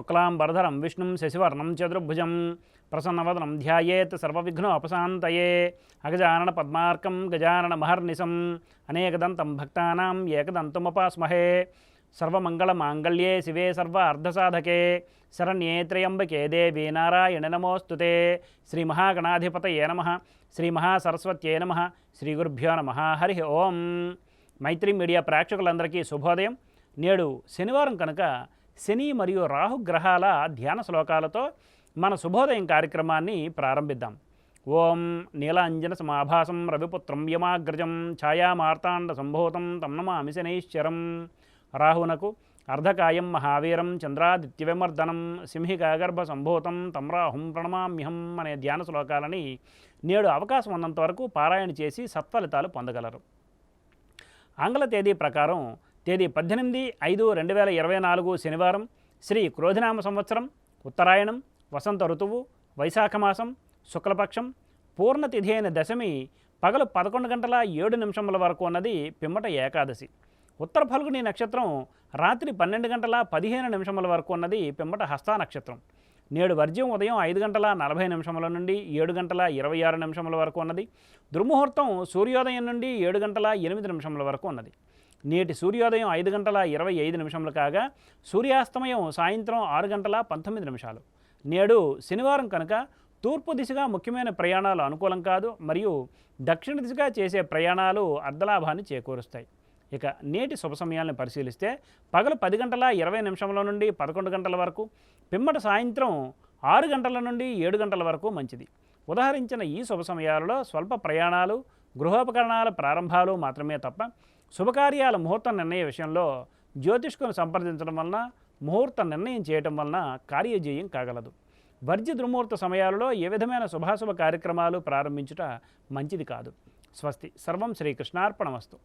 శుక్లాంబరధరం విష్ణుం శశివర్ణం చతుర్భుజం ప్రసన్నవదనం ధ్యాయేత్ సర్వవిఘ్నోపశాంతయే అగజానన పద్మార్కం గజానన మహర్నిశం అనేకదంతం భక్తానాం ఏకదంతముపాస్మహే సర్వమంగళమాంగళ్యే శివే సర్వ అర్ధసాధకే శరణ్యే త్రయంబకే దేవీ నారాయణ నమోస్తుతే శ్రీ మహాగణాధిపతయే నమః శ్రీ మహాసరస్వత్యే నమః శ్రీ గురుభ్యో నమః హరి ఓం. మైత్రి మీడియా ప్రేక్షకులందరికీ శుభోదయం. నేడు శనివారం కనుక శని మరియు రాహు గ్రహాల ధ్యాన శ్లోకాలతో మన శుభోదయం కార్యక్రమాన్ని ప్రారంభిద్దాం. ఓం నీలాంజన సమాభాసం రవిపుత్రం యమాగ్రజం ఛాయామార్తాండ సంభూతం తం నమామి శనైశ్చరం. రాహునకు అర్ధకాయం మహావీరం చంద్రాదిత్య విమర్దనం సింహికాగర్భ సంభూతం తం రాహుం ప్రణమామ్యహం అనే ధ్యాన శ్లోకాలని నేడు అవకాశం ఉన్నంత వరకు పారాయణ చేసి సత్ఫలితాలు పొందగలరు. ఆంగ్ల తేదీ ప్రకారం తేదీ 18/5/2024 శనివారం, శ్రీ క్రోధినామ సంవత్సరం, ఉత్తరాయణం, వసంత ఋతువు, వైశాఖ మాసం, శుక్లపక్షం, పూర్ణతిథి అయిన దశమి పగలు 11:07 వరకు ఉన్నది పిమ్మట ఏకాదశి. ఉత్తర ఫల్గుని నక్షత్రం రాత్రి 12:15 వరకు ఉన్నది పిమ్మట హస్తా నక్షత్రం. నేడు వర్జ్యం ఉదయం 5:40 నుండి 7:26 వరకు ఉన్నది. దుర్ముహూర్తం సూర్యోదయం నుండి 7:08 వరకు ఉన్నది. నేటి సూర్యోదయం 5:25 కాగా సూర్యాస్తమయం సాయంత్రం 6:19. నేడు శనివారం కనుక తూర్పు దిశగా ముఖ్యమైన ప్రయాణాలు అనుకూలం కాదు మరియు దక్షిణ దిశగా చేసే ప్రయాణాలు అర్ధలాభాన్ని చేకూరుస్తాయి. ఇక నేటి శుభ సమయాలను పరిశీలిస్తే పగలు 10:20 నుండి 11 వరకు, పిమ్మట సాయంత్రం 6 నుండి 7 వరకు మంచిది. ఉదాహరించిన ఈ శుభ సమయాలలో స్వల్ప ప్రయాణాలు, గృహోపకరణాల ప్రారంభాలు మాత్రమే తప్ప శుభకార్యాల ముహూర్త నిర్ణయ విషయంలో జ్యోతిష్కులను సంప్రదించడం వలన, ముహూర్త నిర్ణయం చేయటం వలన కార్యజయం కాగలదు. వర్జ్య దుర్ముహూర్త సమయాలలో ఏ విధమైన శుభాశుభ కార్యక్రమాలు ప్రారంభించుట మంచిది కాదు. స్వస్తి. సర్వం శ్రీకృష్ణార్పణమస్తు.